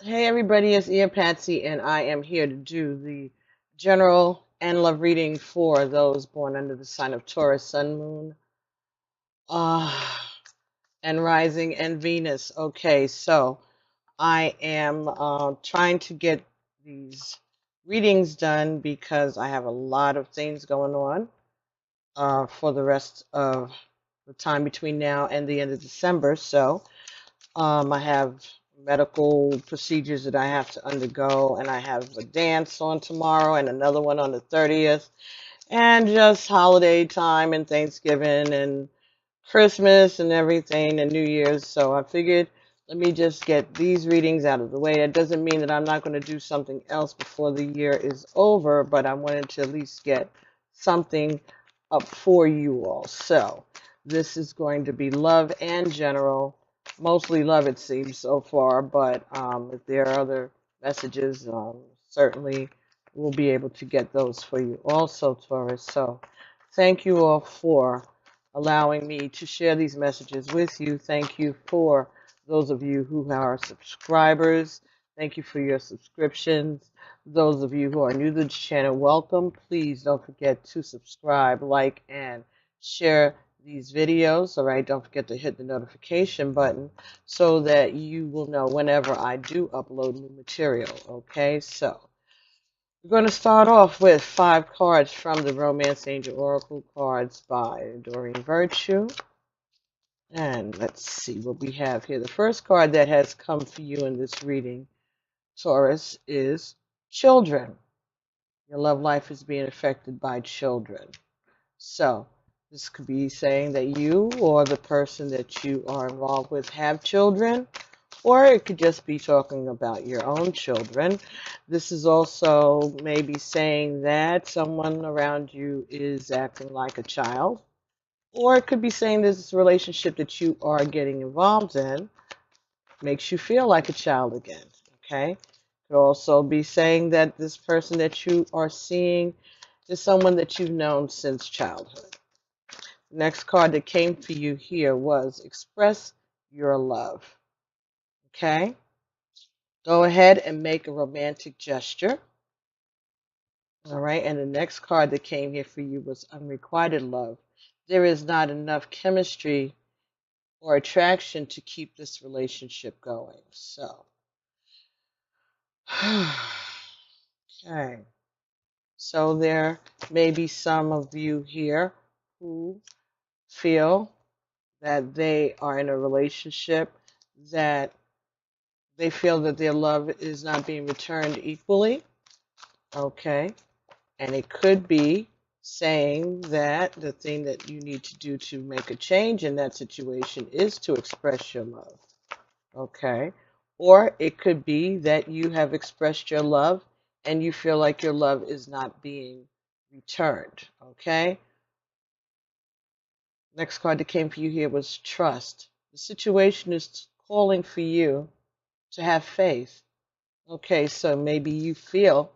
Hey everybody, it's Patsy, and I am here to do the general and love reading for those born under the sign of Taurus, Sun, Moon, uh, and Rising and Venus. Okay, so I am trying to get these readings done because I have a lot of things going on for the rest of the time between now and the end of December. So I have medical procedures that I have to undergo, and I have a dance on tomorrow and another one on the 30th, and just holiday time and Thanksgiving and Christmas and everything and New Year's. So I figured let me just get these readings out of the way. That doesn't mean that I'm not going to do something else before the year is over, but I wanted to at least get something up for you all. So this is going to be love and general, mostly love it seems so far, but if there are other messages, certainly we'll be able to get those for you also, Taurus. So thank you all for allowing me to share these messages with you. Thank you for those of you who are subscribers. Thank you for your subscriptions. Those of you who are new to the channel, welcome. Please don't forget to subscribe, like, and share these videos. All right, don't forget to hit the notification button so that you will know whenever I do upload new material. Okay, so we're going to start off with 5 cards from the Romance Angel Oracle cards by Doreen Virtue. And let's see what we have here. The first card that has come for you in this reading, Taurus, is children. Your love life is being affected by children. So this could be saying that you or the person that you are involved with have children, or it could just be talking about your own children. This is also maybe saying that someone around you is acting like a child, or it could be saying this relationship that you are getting involved in makes you feel like a child again. Okay? It could also be saying that this person that you are seeing is someone that you've known since childhood. The next card that came for you here was express your love. Okay? Go ahead and make a romantic gesture. All right, and the next card that came here for you was unrequited love. There is not enough chemistry or attraction to keep this relationship going. So, okay. So there may be some of you here who feel that they are in a relationship that they feel that their love is not being returned equally. Okay. And it could be saying that the thing that you need to do to make a change in that situation is to express your love. Okay. Or it could be that you have expressed your love and you feel like your love is not being returned. Okay. Next card that came for you here was trust. The situation is calling for you to have faith. Okay, so maybe you feel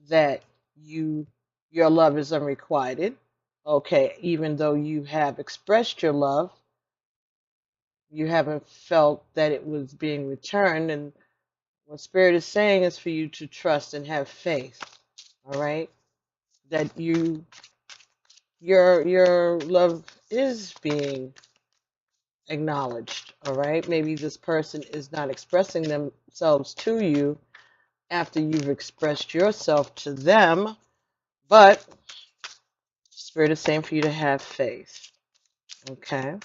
that your love is unrequited. Okay, even though you have expressed your love, you haven't felt that it was being returned. And what Spirit is saying is for you to trust and have faith. All right, that your love is being acknowledged. All right, maybe this person is not expressing themselves to you after you've expressed yourself to them, but Spirit is saying for you to have faith. Okay.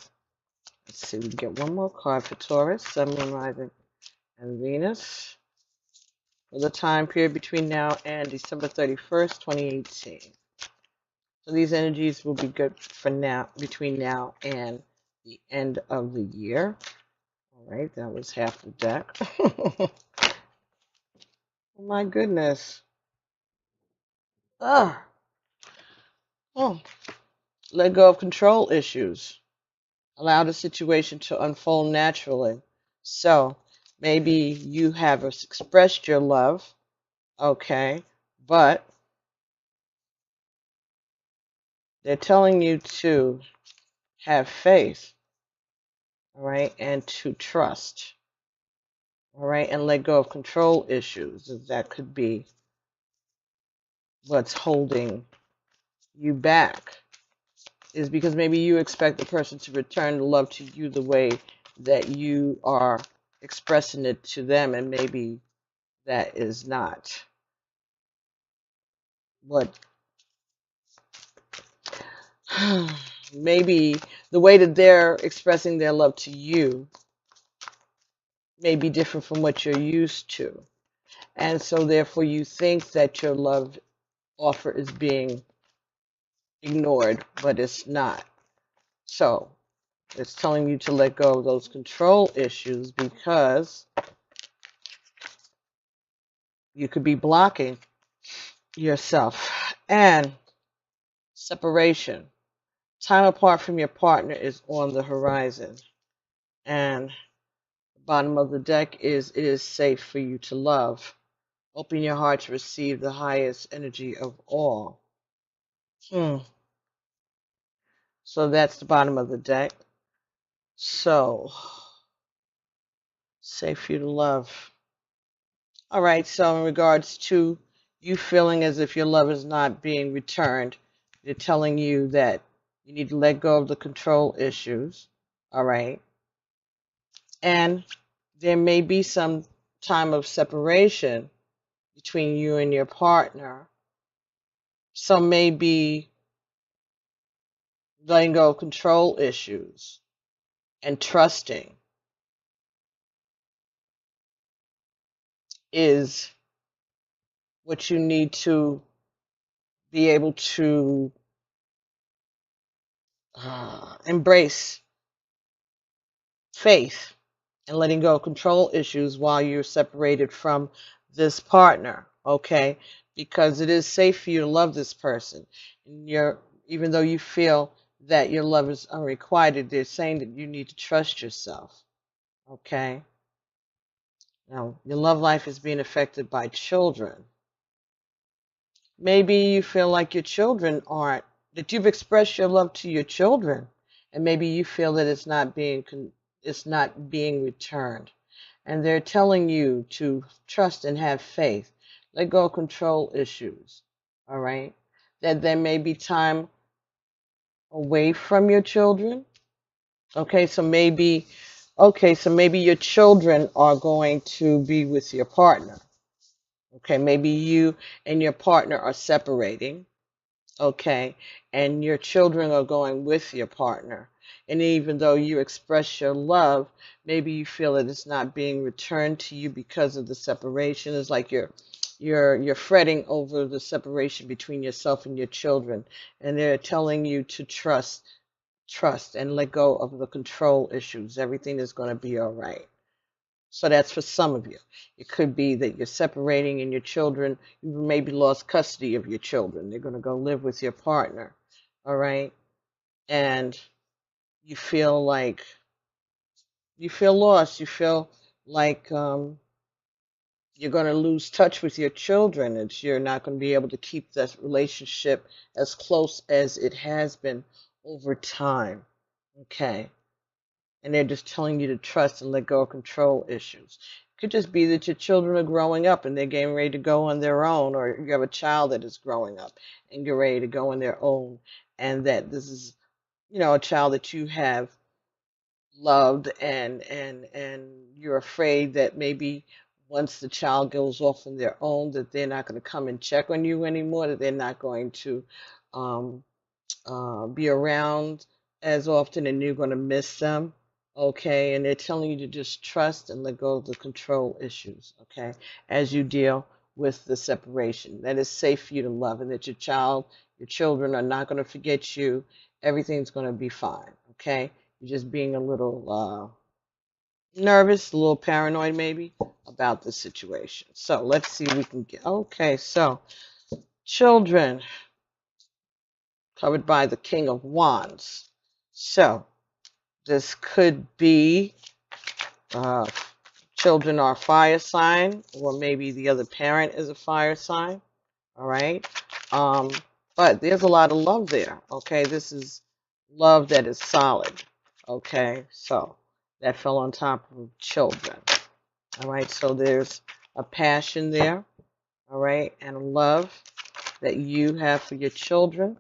Let's see, we can get one more card for Taurus, Sun, Moon, Rising, and Venus for the time period between now and December 31st, 2018. So these energies will be good for now, between now and the end of the year. All right, that was half the deck. Oh my goodness. Ah. Oh. Let go of control issues. Allow the situation to unfold naturally. So maybe you have expressed your love, okay, but they're telling you to have faith, all right, and to trust, All right, and let go of control issues. That could be what's holding you back, is because maybe you expect the person to return the love to you the way that you are expressing it to them, and maybe that is not what maybe the way that they're expressing their love to you may be different from what you're used to. And so therefore you think that your love offer is being ignored, but it's not. So it's telling you to let go of those control issues, because you could be blocking yourself. And separation. Time apart from your partner is on the horizon. And the bottom of the deck is, it is safe for you to love. Open your heart to receive the highest energy of all. So that's the bottom of the deck. So, safe for you to love. All right, so in regards to you feeling as if your love is not being returned, they're telling you that you need to let go of the control issues. All right. And there may be some time of separation between you and your partner. So maybe letting go of control issues and trusting is what you need to be able to embrace faith and letting go of control issues while you're separated from this partner, okay? Because it is safe for you to love this person. And even though you feel that your love is unrequited, they're saying that you need to trust yourself, okay? Now, your love life is being affected by children. Maybe you feel like your children aren't, that you've expressed your love to your children, and maybe you feel that it's not being returned. And they're telling you to trust and have faith. Let go of control issues, all right? That there may be time away from your children. Okay, so maybe your children are going to be with your partner. Okay, maybe you and your partner are separating. Okay, and your children are going with your partner. And even though you express your love, maybe you feel that it's not being returned to you because of the separation. It's like you're fretting over the separation between yourself and your children, and they're telling you to trust and let go of the control issues. Everything is going to be all right. So that's for some of you. It could be that you're separating and your children, you maybe lost custody of your children. They're going to go live with your partner, all right? And you feel lost. You feel like you're going to lose touch with your children, and you're not going to be able to keep that relationship as close as it has been over time, okay? And they're just telling you to trust and let go of control issues. It could just be that your children are growing up and they're getting ready to go on their own, or you have a child that is growing up and you're ready to go on their own, and that this is, a child that you have loved, and you're afraid that maybe once the child goes off on their own, that they're not going to come and check on you anymore, that they're not going to be around as often, and you're going to miss them, okay? And they're telling you to just trust and let go of the control issues, okay, as you deal with the separation. That is safe for you to love, and that your children are not going to forget you. Everything's going to be fine, okay? You're just being a little nervous, a little paranoid maybe about the situation. So let's see if we can get, okay, so children, covered by the King of Wands. So this could be children are fire sign, or maybe the other parent is a fire sign, all right? But there's a lot of love there, okay? This is love that is solid, okay? So that fell on top of children, All right, so there's a passion there, all right, and a love that you have for your children.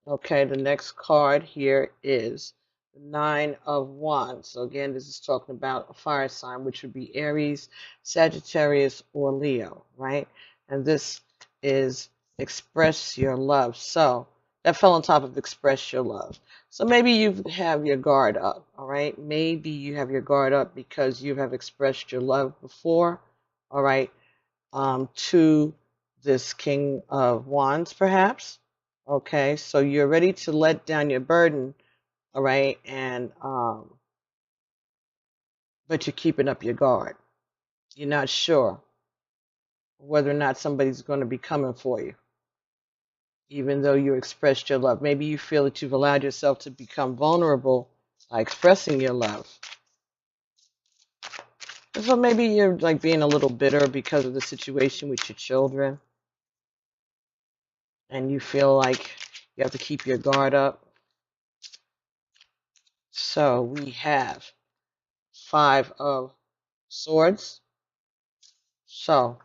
Okay, the next card here is the Nine of Wands. So again, this is talking about a fire sign, which would be Aries, Sagittarius, or Leo, right? And this is express your love. So that fell on top of express your love. So maybe you have your guard up, all right? Maybe you have your guard up because you have expressed your love before, all right, to this King of Wands, perhaps. Okay, so you're ready to let down your burden, all right, and but you're keeping up your guard. You're not sure whether or not somebody's going to be coming for you, even though you expressed your love. Maybe you feel that you've allowed yourself to become vulnerable by expressing your love. So maybe you're like being a little bitter because of the situation with your children, and you feel like you have to keep your guard up. So we have Five of Swords. So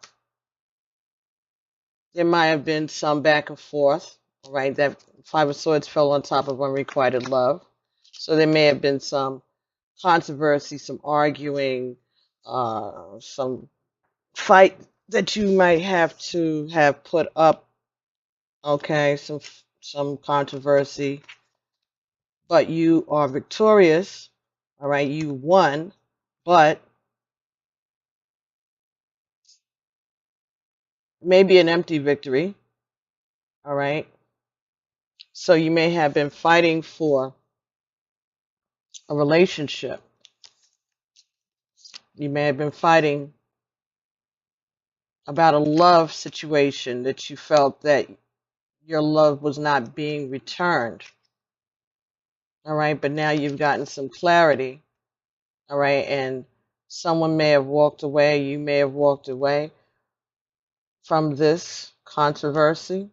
there might have been some back and forth, all right? That Five of Swords fell on top of unrequited love. So there may have been some controversy, some arguing, some fight that you might have to have put up, okay? Some controversy, but you are victorious, all right? You won, but maybe an empty victory, all right? So you may have been fighting for a relationship. You may have been fighting about a love situation that you felt that your love was not being returned. All right, but now you've gotten some clarity. All right, and someone may have walked away, you may have walked away from this controversy,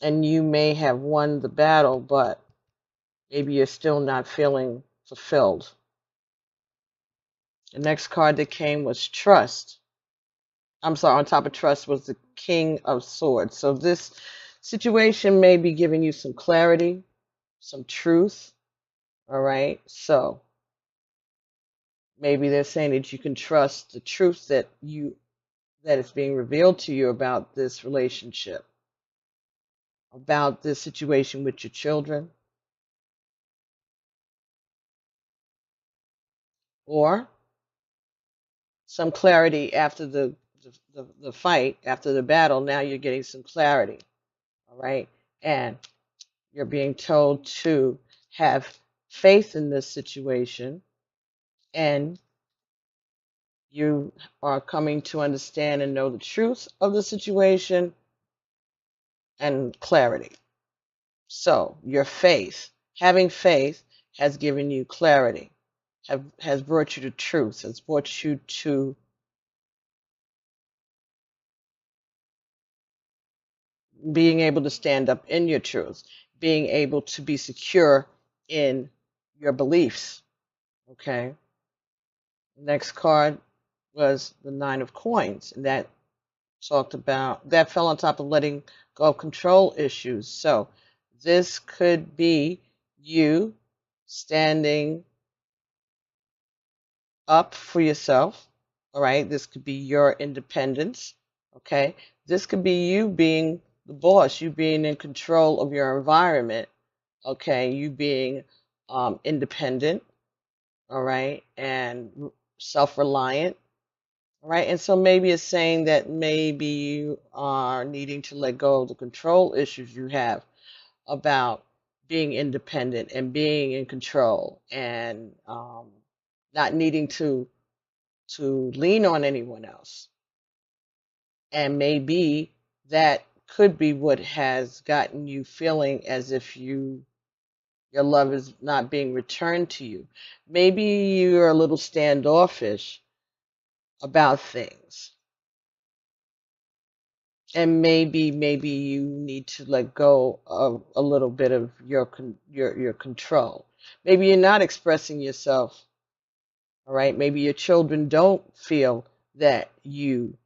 and you may have won the battle, but maybe you're still not feeling fulfilled. The next card that came was Trust. I'm sorry, on top of Trust was the King of Swords. So this situation may be giving you some clarity, some truth. All right. So maybe they're saying that you can trust the truth that is being revealed to you about this relationship, about this situation with your children, or some clarity after the fight, after the battle. Now you're getting some clarity. All right. And you're being told to have faith in this situation, and you are coming to understand and know the truth of the situation and clarity. So your faith, having faith, has given you clarity, has brought you to truth, has brought you to being able to stand up in your truth, being able to be secure in your beliefs. Okay. Next card was the Nine of Coins, and that fell on top of letting go of control issues. So this could be you standing up for yourself. All right, this could be your independence. Okay, this could be you being the boss, you being in control of your environment. Okay, you being independent. All right, and self-reliant. All right, and so maybe it's saying that maybe you are needing to let go of the control issues you have about being independent and being in control, and not needing to lean on anyone else. And maybe that could be what has gotten you feeling as if your love is not being returned to you. Maybe you're a little standoffish about things. And maybe you need to let go of a little bit of your control. Maybe you're not expressing yourself All right. Maybe your children don't feel that you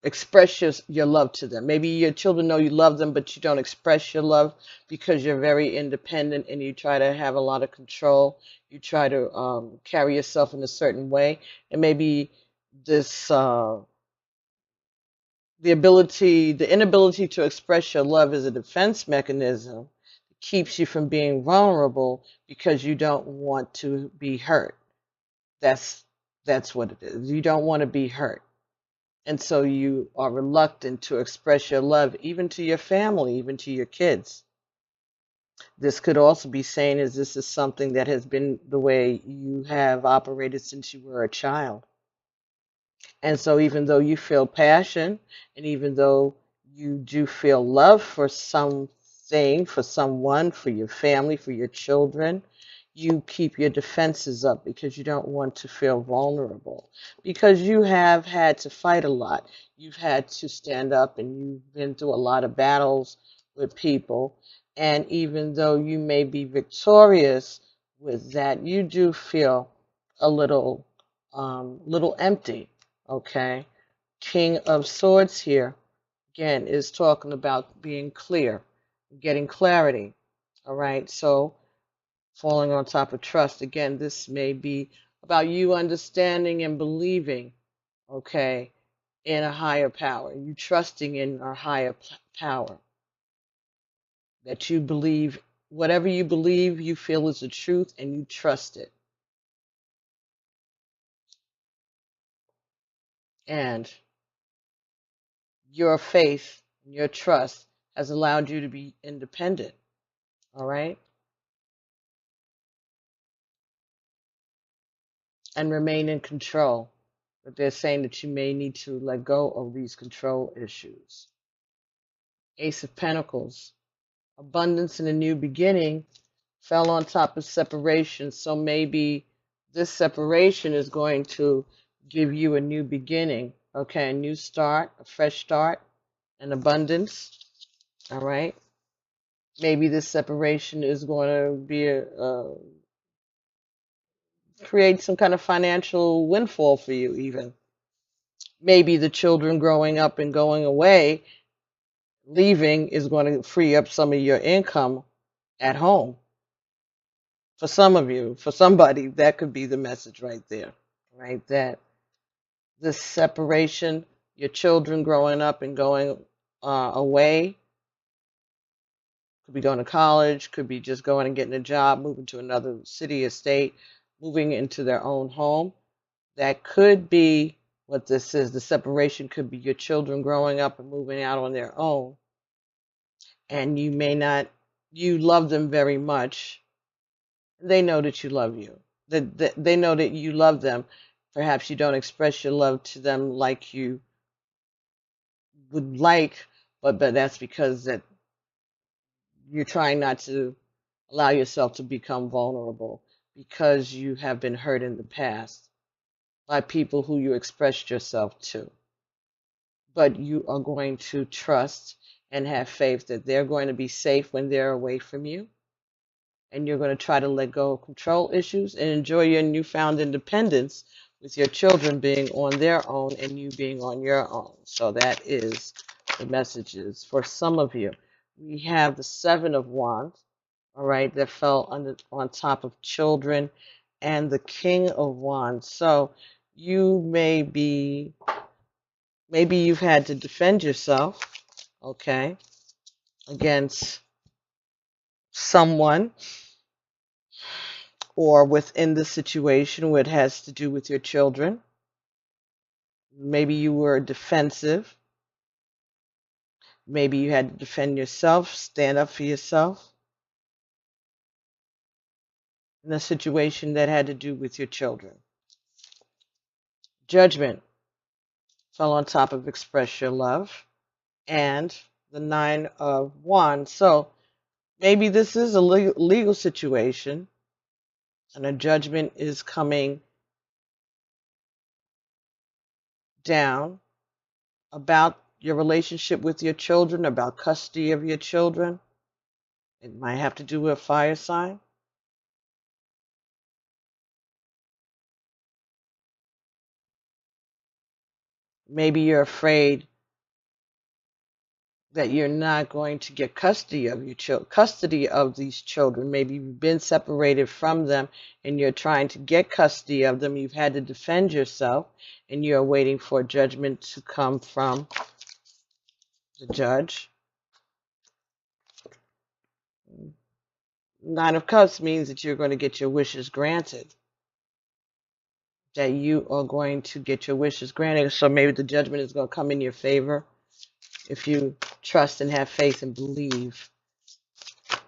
express your love to them. Maybe your children know you love them, but you don't express your love because you're very independent and you try to have a lot of control. You try to carry yourself in a certain way. And maybe this, the inability to express your love is a defense mechanism. It keeps you from being vulnerable because you don't want to be hurt. That's that's what it is. You don't want to be hurt. And so you are reluctant to express your love even to your family, even to your kids. This could also be saying is this is something that has been the way you have operated since you were a child. And so even though you feel passion and even though you do feel love for something, for someone, for your family, for your children, you keep your defenses up because you don't want to feel vulnerable. Because you have had to fight a lot. You've had to stand up and you've been through a lot of battles with people. And even though you may be victorious with that, you do feel a little empty. Okay. King of Swords here, again, is talking about being clear, getting clarity. All right. So falling on top of trust. Again, this may be about you understanding and believing, okay, in a higher power. You trusting in a higher power. That you believe, whatever you believe, you feel is the truth and you trust it. And your faith, your trust has allowed you to be independent. All right. And remain in control. But they're saying that you may need to let go of these control issues. Ace of Pentacles. Abundance and a new beginning fell on top of separation. So maybe this separation is going to give you a new beginning. Okay, a new start, a fresh start, an abundance. All right. Maybe this separation is going to be create some kind of financial windfall for you even. Maybe the children growing up and going away, leaving is going to free up some of your income at home. For some of you, for somebody, that could be the message right there, right? That this separation, your children growing up and going away, could be going to college, could be just going and getting a job, moving to another city or state, moving into their own home. That could be what this is. The separation could be your children growing up and moving out on their own. And you may not, you love them very much. They know that you love you. They know that you love them. Perhaps you don't express your love to them like you would like, but that's because that you're trying not to allow yourself to become vulnerable because you have been hurt in the past by people who you expressed yourself to. But you are going to trust and have faith that they're going to be safe when they're away from you. And you're going to try to let go of control issues and enjoy your newfound independence with your children being on their own and you being on your own. So that is the messages for some of you. We have the Seven of Wands, all right, that fell on top of children, and the King of Wands. So you maybe you've had to defend yourself, okay, against someone or within the situation where it has to do with your children. Maybe you were defensive. Maybe you had to defend yourself, stand up for yourself in a situation that had to do with your children. Judgment fell on top of express your love, and the Nine of Wands. So maybe this is a legal situation and a judgment is coming down about your relationship with your children, about custody of your children. It might have to do with a fire sign. Maybe you're afraid that you're not going to get custody of your custody of these children. Maybe you've been separated from them and you're trying to get custody of them. You've had to defend yourself and you're waiting for judgment to come from the judge. Nine of Cups means that you're going to get your wishes granted. That you are going to get your wishes granted. So maybe the judgment is going to come in your favor if you trust and have faith and believe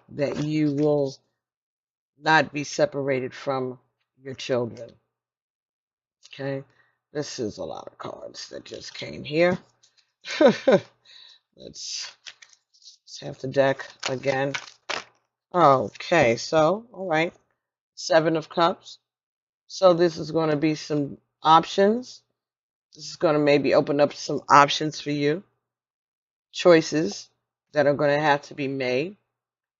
that you will not be separated from your children. Okay, this is a lot of cards that just came here. Let's have the deck again. Okay, so, all right, Seven of Cups. So this is going to be some options. This is going to maybe open up some options for you. Choices that are going to have to be made.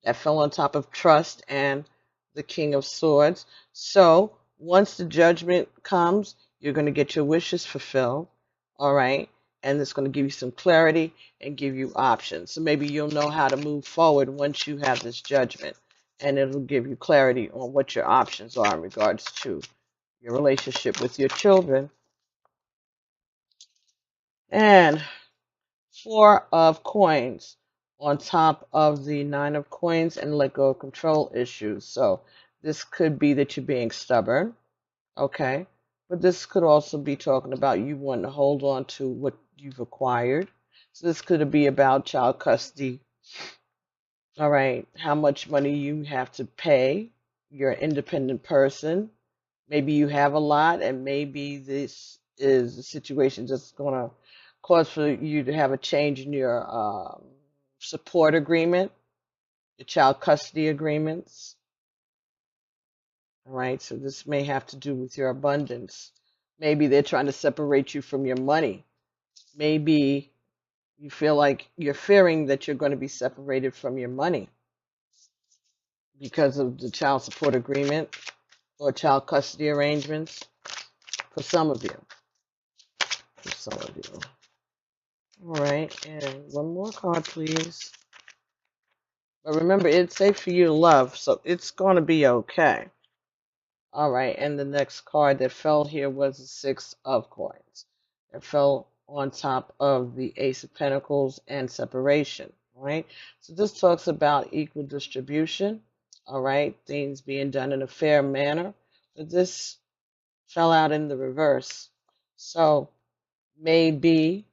That fell on top of trust and the King of Swords. So once the judgment comes, you're going to get your wishes fulfilled. All right. And it's going to give you some clarity and give you options. So maybe you'll know how to move forward once you have this judgment. And it'll give you clarity on what your options are in regards to your relationship with your children. And Four of Coins on top of the Nine of Coins and let go of control issues. So this could be that you're being stubborn, okay? But this could also be talking about you wanting to hold on to what you've acquired. So this could be about child custody, all right? How much money you have to pay. You're an independent person. Maybe you have a lot, and maybe this is a situation that's going to cause for you to have a change in your support agreement, your child custody agreements. All right, so this may have to do with your abundance. Maybe they're trying to separate you from your money. Maybe you feel like you're fearing that you're going to be separated from your money because of the child support agreement or child custody arrangements for some of you. For some of you. All right, and one more card, please. But remember, it's safe for you to love, so it's going to be okay. All right, and the next card that fell here was the Six of Coins. It fell on top of the Ace of Pentacles and separation. All right, so this talks about equal distribution. All right, things being done in a fair manner. But this fell out in the reverse. So maybe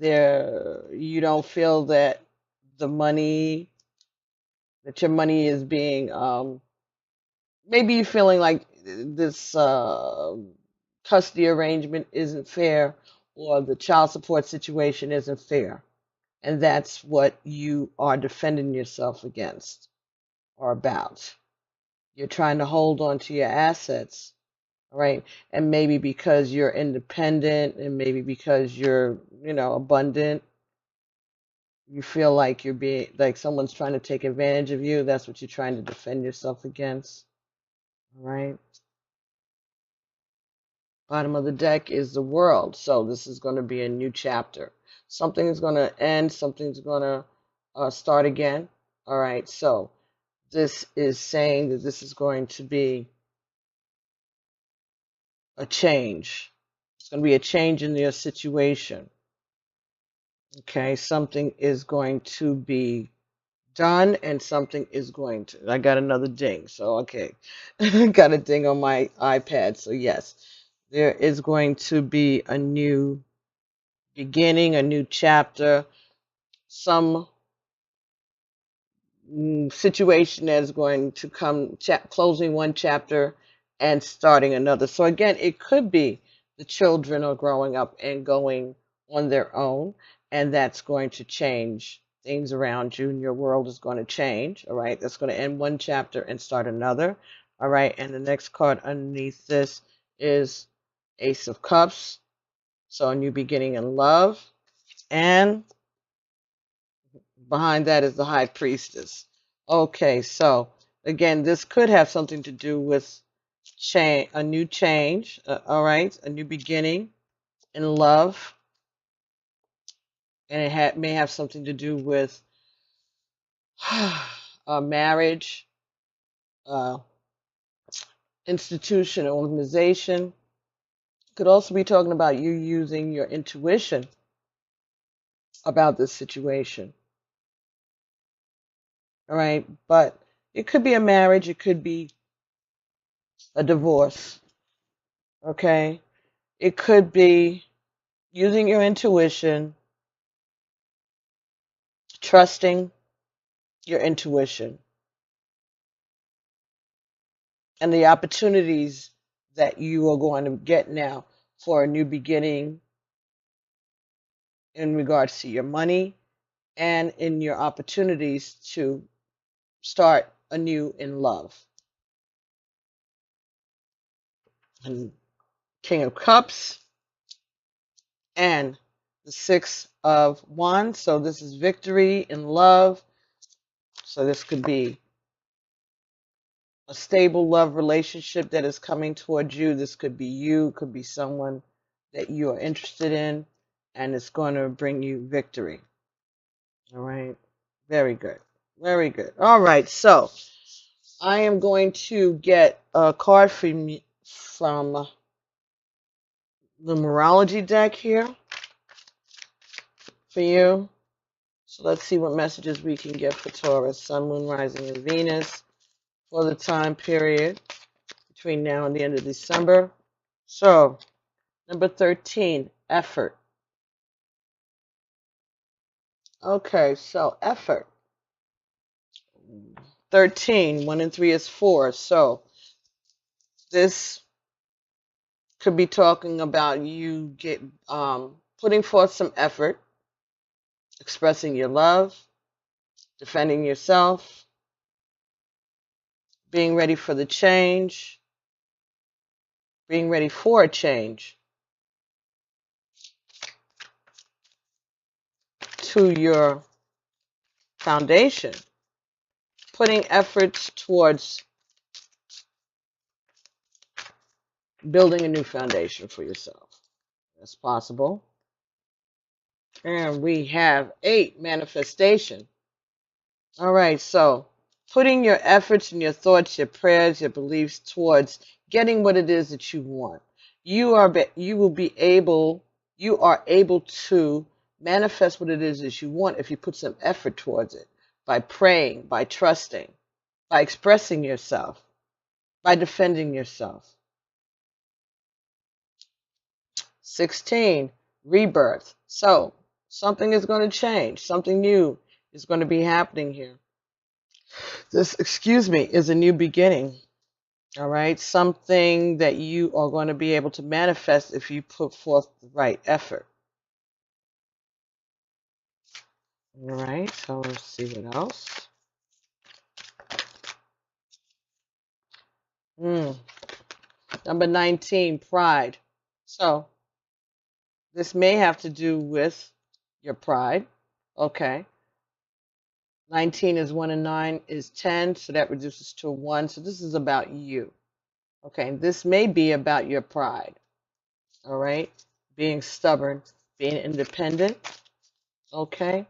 you don't feel that your money is being maybe you're feeling like this custody arrangement isn't fair, or the child support situation isn't fair, and that's what you are defending yourself against or about. You're trying to hold on to your assets, right? And maybe because you're independent, and maybe because you're abundant, you feel like you're being like someone's trying to take advantage of you. That's what you're trying to defend yourself against. All right. Bottom of the deck is the World. So this is going to be a new chapter. Something is going to end. Something's going to start again. All right. So this is saying that this is going to be a change. It's going to be a change in your situation. Okay. Something is going to be done and something is going to. I got another ding. So, okay. Got a ding on my iPad. So, yes, there is going to be a new beginning, a new chapter, some situation that is going to come, closing one chapter and starting another. So, again, it could be the children are growing up and going on their own, and that's going to change things around you, and your world is going to change. All right, that's going to end one chapter and start another. All right, and the next card underneath this is Ace of Cups, so a new beginning in love, and behind that is the High Priestess. Okay, so again, this could have something to do with change, a new change. All right, a new beginning. in love, and it may have something to do with marriage, uh, institution, organization. Could also be talking about you using your intuition about this situation. All right, but it could be a marriage, it could be a divorce. Okay, it could be using your intuition, trusting your intuition, and the opportunities that you are going to get now for a new beginning in regards to your money and in your opportunities to start anew in love. And King of Cups and the Six of Wands. So this is victory in love. So this could be a stable love relationship that is coming towards you. This could be you, could be someone that you are interested in, and it's going to bring you victory. All right. Very good. Very good. All right. So I am going to get a card from the numerology deck here for you. So let's see what messages we can get for Taurus, Sun, Moon, Rising, and Venus for the time period between now and the end of December. So, number 13, effort. Okay, so effort. 13, 1 and 3 is 4. So, this could be talking about you putting forth some effort, expressing your love, defending yourself, being ready for the change, being ready for a change to your foundation, putting efforts towards building a new foundation for yourself. That's possible. And we have 8, manifestation. All right, so putting your efforts and your thoughts, your prayers, your beliefs towards getting what it is that you want. You are able to manifest what it is that you want if you put some effort towards it, by praying, by trusting, by expressing yourself, by defending yourself. 16, rebirth. So something is going to change. Something new is going to be happening here. This, is a new beginning. All right. Something that you are going to be able to manifest if you put forth the right effort. All right. So let's see what else. Number 19, pride. So this may have to do with your pride. Okay. 19 is 1 and 9 is 10, so that reduces to 1. So this is about you. Okay, this may be about your pride. All right, being stubborn, being independent. Okay.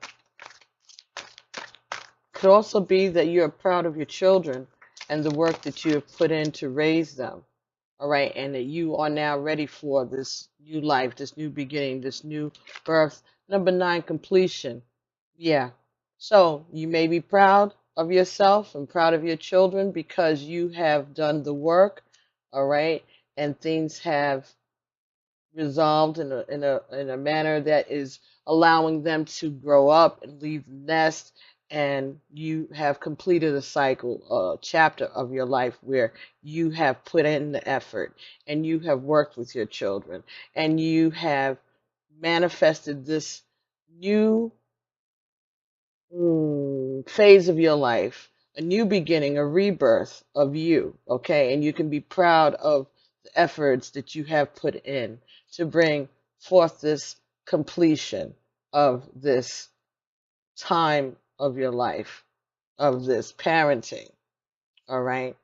Could also be that you're proud of your children and the work that you have put in to raise them. All right, and that you are now ready for this new life, this new beginning, this new birth. Number 9, completion. Yeah. So you may be proud of yourself and proud of your children because you have done the work, all right, and things have resolved in a manner that is allowing them to grow up and leave the nest, and you have completed a cycle, a chapter of your life where you have put in the effort and you have worked with your children and you have manifested this new phase of your life, a new beginning, a rebirth of you, okay? And you can be proud of the efforts that you have put in to bring forth this completion of this time of your life, of this parenting, all right?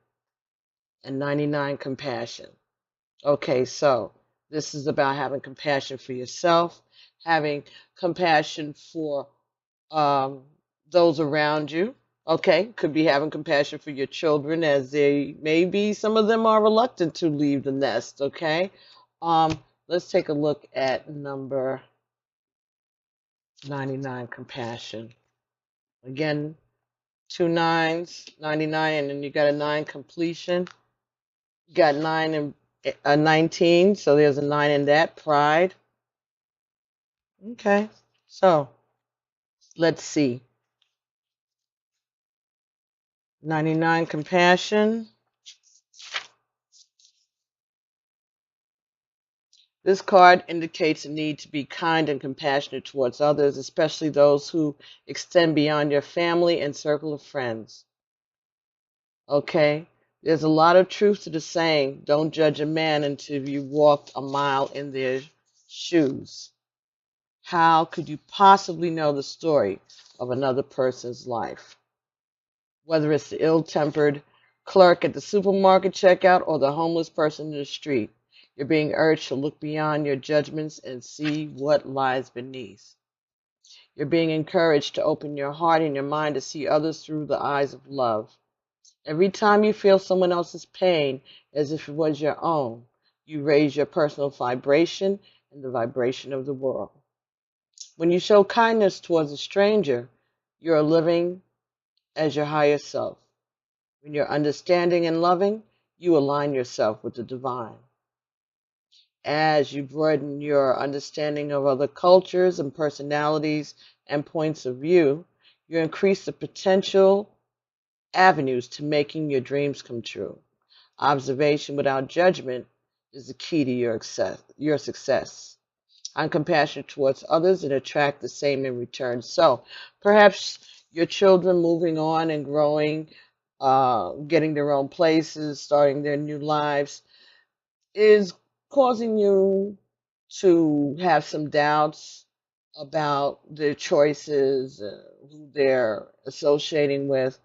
And 99, compassion. Okay, so This is about having compassion for yourself, having compassion for those around you. Okay, could be having compassion for your children, as they maybe some of them are reluctant to leave the nest. Okay, let's take a look at number 99, compassion. Again, 2 9s, 99, and then you got a 9, completion. You got 9 and a 19, so there's a 9 in that, pride. Okay, so let's see. 99, compassion. This card indicates a need to be kind and compassionate towards others, especially those who extend beyond your family and circle of friends. Okay? There's a lot of truth to the saying, don't judge a man until you walked a mile in their shoes. How could you possibly know the story of another person's life? Whether it's the ill-tempered clerk at the supermarket checkout or the homeless person in the street, you're being urged to look beyond your judgments and see what lies beneath. You're being encouraged to open your heart and your mind to see others through the eyes of love. Every time you feel someone else's pain as if it was your own, you raise your personal vibration and the vibration of the world. When you show kindness towards a stranger, you're living as your higher self. When you're understanding and loving, you align yourself with the divine. As you broaden your understanding of other cultures and personalities and points of view, you increase the potential avenues to making your dreams come true. Observation without judgment is the key to your success. I'm compassionate towards others and attract the same in return. So perhaps your children moving on and growing, getting their own places, starting their new lives, is causing you to have some doubts about their choices, who they're associating with,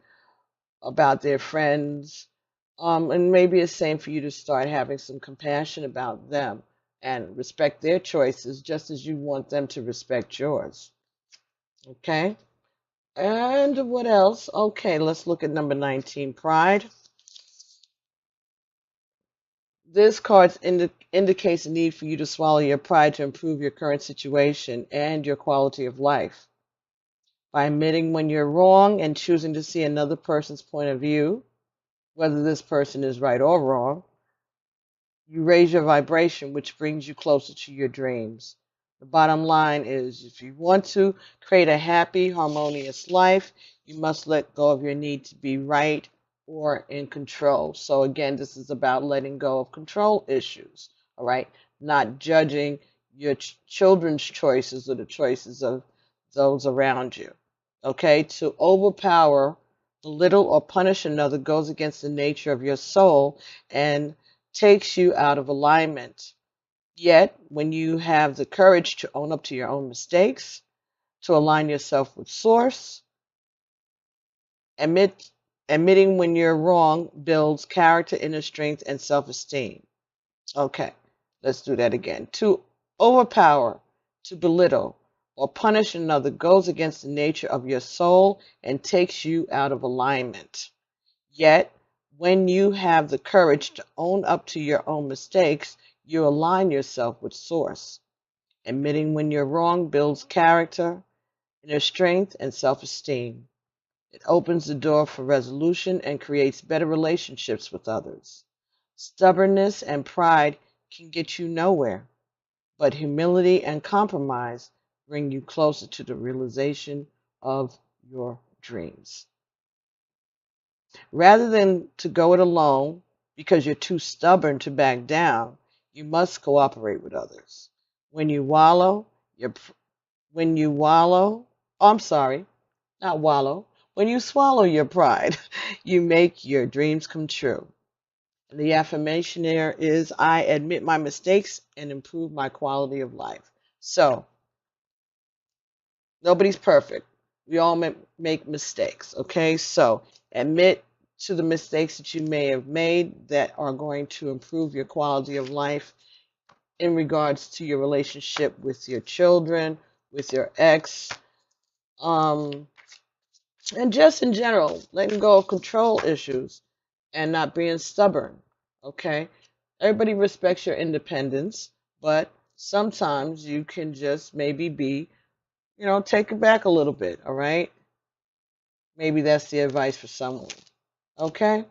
about their friends. And maybe it's same for you to start having some compassion about them and respect their choices just as you want them to respect yours. Okay? And what else? Okay, let's look at number 19, pride. This card indicates a need for you to swallow your pride to improve your current situation and your quality of life. By admitting when you're wrong and choosing to see another person's point of view, whether this person is right or wrong, you raise your vibration, which brings you closer to your dreams. The bottom line is, if you want to create a happy, harmonious life, you must let go of your need to be right or in control. So again, this is about letting go of control issues, all right? Not judging your children's choices or the choices of those around you, okay? To overpower, belittle, or punish another goes against the nature of your soul and takes you out of alignment. Yet, when you have the courage to own up to your own mistakes, to align yourself with Source, admitting when you're wrong builds character, inner strength, and self-esteem. Okay, let's do that again. To overpower, to belittle, or punish another goes against the nature of your soul and takes you out of alignment. Yet, when you have the courage to own up to your own mistakes, you align yourself with Source. Admitting when you're wrong builds character, inner strength, and self-esteem. It opens the door for resolution and creates better relationships with others. Stubbornness and pride can get you nowhere, but humility and compromise bring you closer to the realization of your dreams. Rather than to go it alone because you're too stubborn to back down, you must cooperate with others. When you wallow, oh, I'm sorry, not wallow. When you swallow your pride, you make your dreams come true. And the affirmation there is, I admit my mistakes and improve my quality of life. So, nobody's perfect. We all make mistakes, okay? So, admit to the mistakes that you may have made that are going to improve your quality of life in regards to your relationship with your children, with your ex, and just in general, letting go of control issues and not being stubborn. Okay? Everybody respects your independence, but sometimes you can just maybe be, take it back a little bit, all right? Maybe that's the advice for someone. Okay?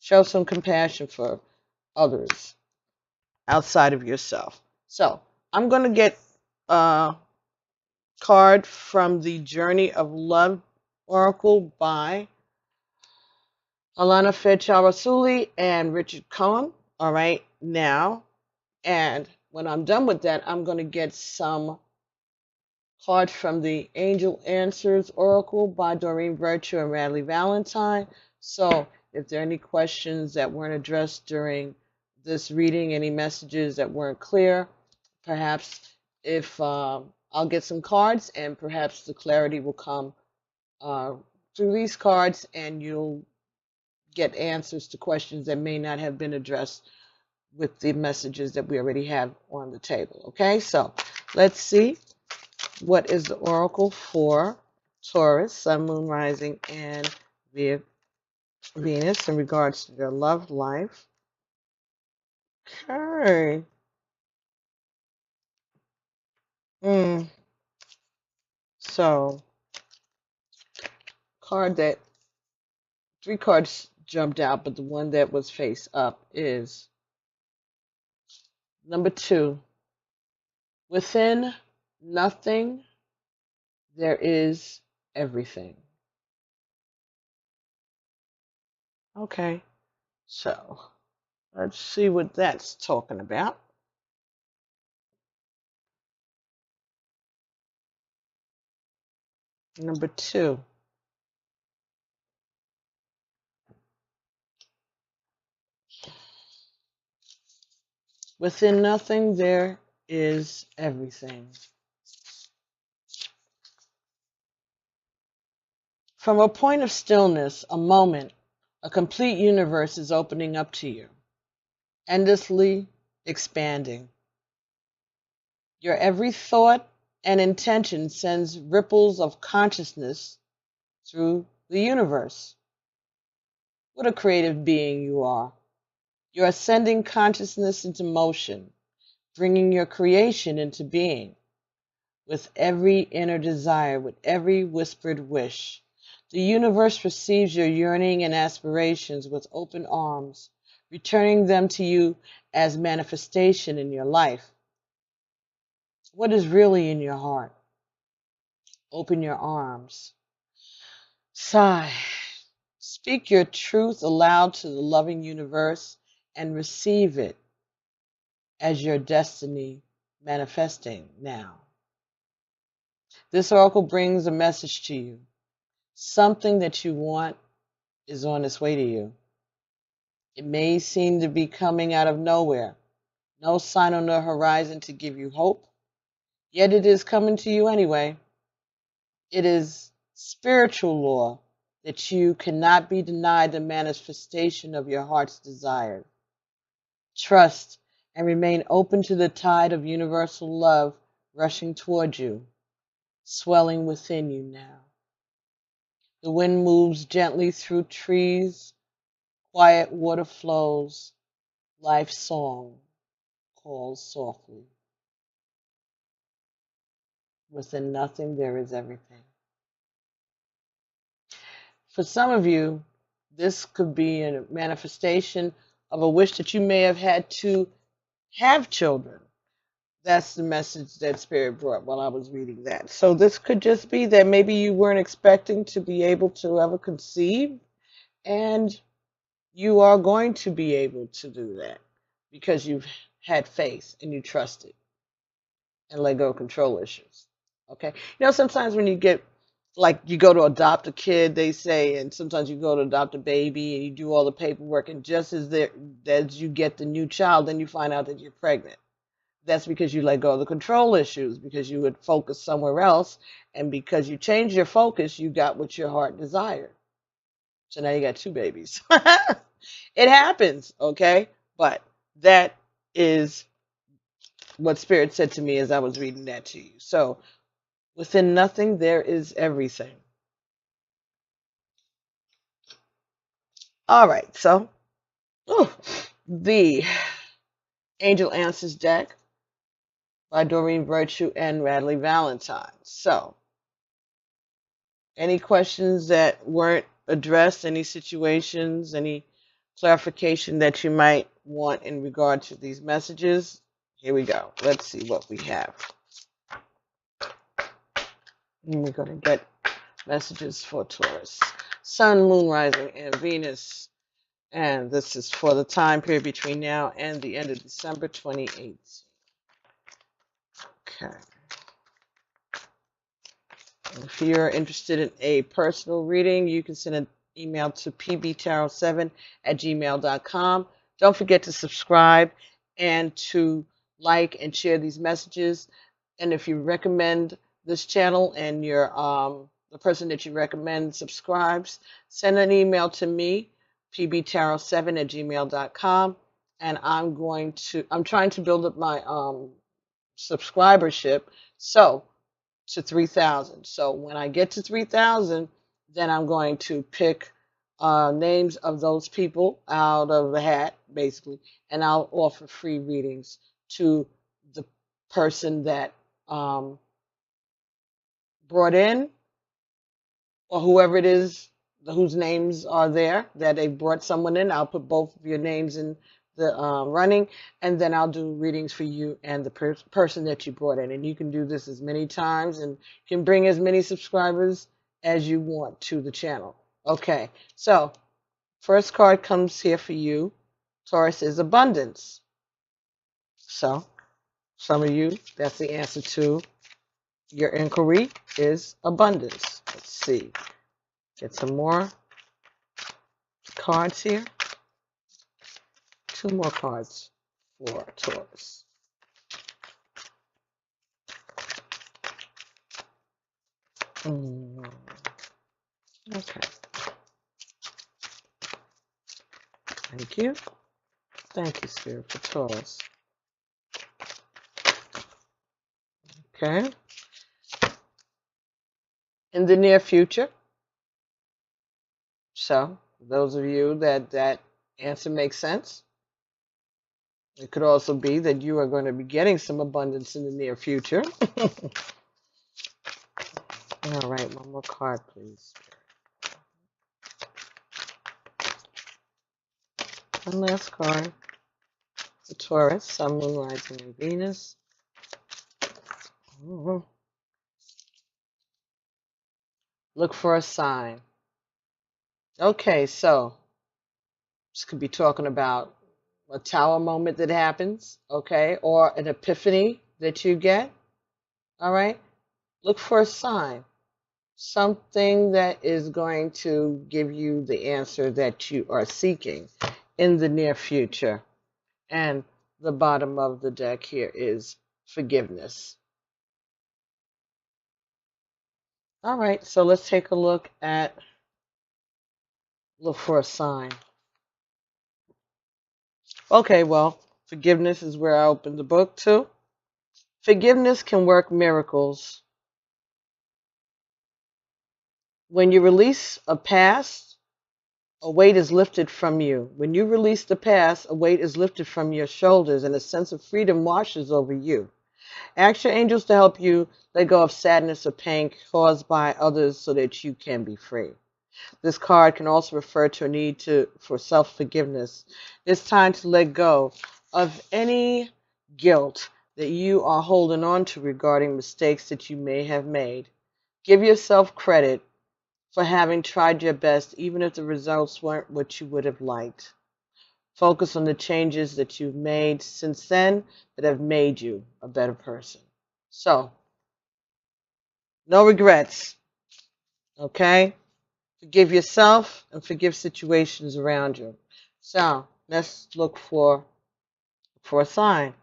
Show some compassion for others outside of yourself. So, I'm going to get a card from the Journey of Love Oracle by Alana Rassouli and R.COHN. All right, now, and when I'm done with that, I'm going to get some cards from the Angel Answers Oracle by Doreen Virtue and Radley Valentine. So if there are any questions that weren't addressed during this reading, any messages that weren't clear, perhaps if I'll get some cards and perhaps the clarity will come through these cards and you'll get answers to questions that may not have been addressed with the messages that we already have on the table. Okay, so let's see. What is the oracle for Taurus, Sun, Moon, Rising, and Venus in regards to their love life? Okay. So, three cards jumped out, but the one that was face up is number 2. Within nothing, there is everything. Okay, so let's see what that's talking about. Number 2. Within nothing, there is everything. From a point of stillness, a moment, a complete universe is opening up to you, endlessly expanding. Your every thought and intention sends ripples of consciousness through the universe. What a creative being you are. You're sending consciousness into motion, bringing your creation into being. With every inner desire, with every whispered wish, the universe receives your yearning and aspirations with open arms, returning them to you as manifestation in your life. What is really in your heart? Open your arms. Sigh. Speak your truth aloud to the loving universe and receive it as your destiny manifesting now. This oracle brings a message to you. Something that you want is on its way to you. It may seem to be coming out of nowhere, no sign on the horizon to give you hope, yet it is coming to you anyway. It is spiritual law that you cannot be denied the manifestation of your heart's desire. Trust and remain open to the tide of universal love rushing toward you, swelling within you now. The wind moves gently through trees, quiet water flows, life's song calls softly. Within nothing, there is everything. For some of you, this could be a manifestation of a wish that you may have had to have children. That's the message that Spirit brought while I was reading that. So this could just be that maybe you weren't expecting to be able to ever conceive, and you are going to be able to do that because you've had faith and you trusted and let go of control issues. Okay? Sometimes when you get, like, you go to adopt a kid, they say, and sometimes you go to adopt a baby and you do all the paperwork, and just as you get the new child, then you find out that you're pregnant. That's because you let go of the control issues, because you would focus somewhere else, and because you changed your focus, you got what your heart desired. So now you got 2 babies. It happens, okay? But that is what Spirit said to me as I was reading that to you. So, within nothing, there is everything. All right, so the Angel Answers deck by Doreen Virtue and Radley Valentine. So, any questions that weren't addressed, any situations, any clarification that you might want in regard to these messages? Here we go. Let's see what we have. And we're going to get messages for Taurus. Sun, Moon, Rising, and Venus. And this is for the time period between now and the end of December 2018. Okay. If you're interested in a personal reading, you can send an email to pbtarot7@gmail.com. Don't forget to subscribe and to like and share these messages. And if you recommend this channel and your the person that you recommend subscribes, send an email to me, pbtarot7@gmail.com. And I'm trying to build up my subscribership. So to 3,000. So when I get to 3,000, then I'm going to pick names of those people out of the hat, basically, and I'll offer free readings to the person that brought in, or whoever it is whose names are there that they brought someone in. I'll put both of your names in the running, and then I'll do readings for you and the person that you brought in. And you can do this as many times and can bring as many subscribers as you want to the channel. Okay, so first card comes here for you. Taurus is abundance. So some of you, that's the answer to your inquiry, is abundance. Let's see. Get some more cards here. 2 more cards for Taurus. Okay. Thank you. Thank you, Spirit, for Taurus. Okay. In the near future. So, those of you that answer makes sense. It could also be that you are going to be getting some abundance in the near future. All right, one more card, please. One last card. The Taurus, Sun, Moon, Rising, and Venus. Look for a sign. Okay, so this could be talking about a tower moment that happens, okay, or an epiphany that you get. All right, look for a sign, something that is going to give you the answer that you are seeking in the near future. And the bottom of the deck here is forgiveness. All right, so let's take a look for a sign. Okay, well, forgiveness is where I opened the book to. Forgiveness can work miracles. When you release a past, a weight is lifted from you. When you release the past, a weight is lifted from your shoulders and a sense of freedom washes over you. Ask your angels to help you let go of sadness or pain caused by others so that you can be free. This card can also refer to a need for self-forgiveness. It's time to let go of any guilt that you are holding on to regarding mistakes that you may have made. Give yourself credit for having tried your best, even if the results weren't what you would have liked. Focus on the changes that you've made since then that have made you a better person. So, no regrets, okay? Forgive yourself and forgive situations around you. So, let's look for a sign.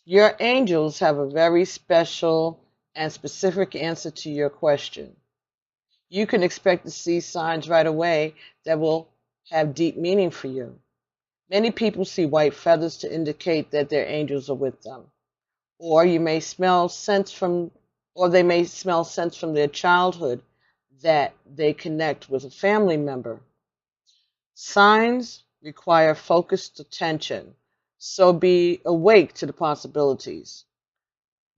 Your angels have a very special and specific answer to your question. You can expect to see signs right away that will have deep meaning for you. Many people see white feathers to indicate that their angels are with them. Or you may smell scents from, or they may smell scents from their childhood that they connect with a family member. Signs require focused attention, so be awake to the possibilities.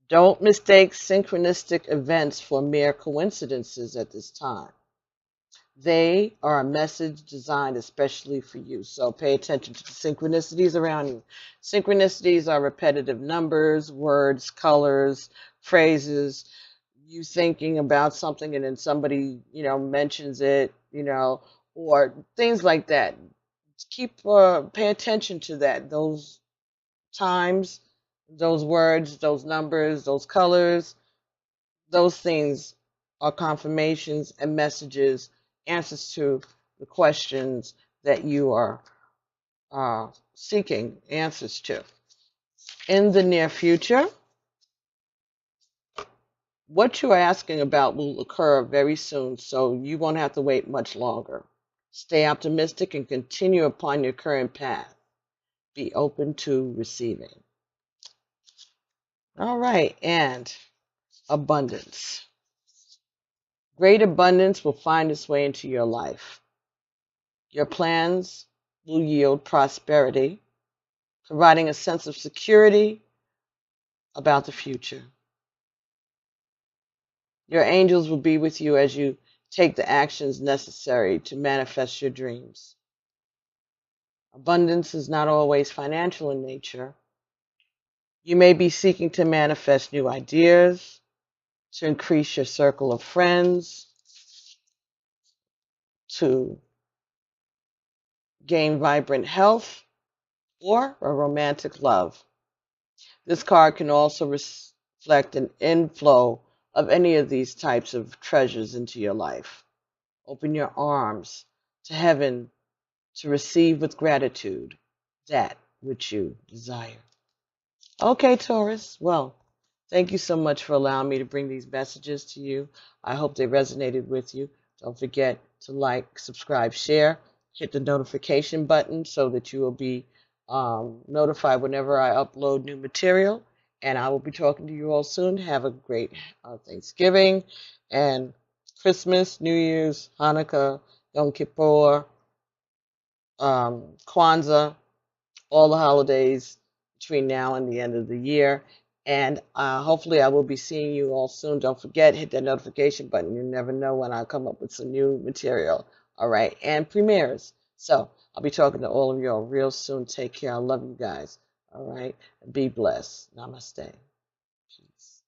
Don't mistake synchronistic events for mere coincidences at this time. They are a message designed especially for you, so pay attention to the synchronicities around you. Synchronicities are repetitive numbers, words, colors, phrases, you thinking about something and then somebody, mentions it, or things like that. Pay attention to that, those times, those words, those numbers, those colors, those things are confirmations and messages, answers to the questions that you are seeking answers to. In the near future, what you are asking about will occur very soon, so you won't have to wait much longer. Stay optimistic and continue upon your current path. Be open to receiving. All right, and abundance. Great abundance will find its way into your life. Your plans will yield prosperity, providing a sense of security about the future. Your angels will be with you as you take the actions necessary to manifest your dreams. Abundance is not always financial in nature. You may be seeking to manifest new ideas, to increase your circle of friends, to gain vibrant health, or a romantic love. This card can also reflect an inflow of any of these types of treasures into your life. Open your arms to heaven to receive with gratitude that which you desire. Okay, Taurus. Well, thank you so much for allowing me to bring these messages to you. I hope they resonated with you. Don't forget to like, subscribe, share, hit the notification button so that you will be notified whenever I upload new material. And I will be talking to you all soon. Have a great Thanksgiving and Christmas, New Year's, Hanukkah, Yom Kippur, Kwanzaa, all the holidays between now and the end of the year. And hopefully I will be seeing you all soon. Don't forget, hit that notification button. You never know when I come up with some new material. All right. And premieres. So I'll be talking to all of y'all real soon. Take care. I love you guys. All right. Be blessed. Namaste. Peace.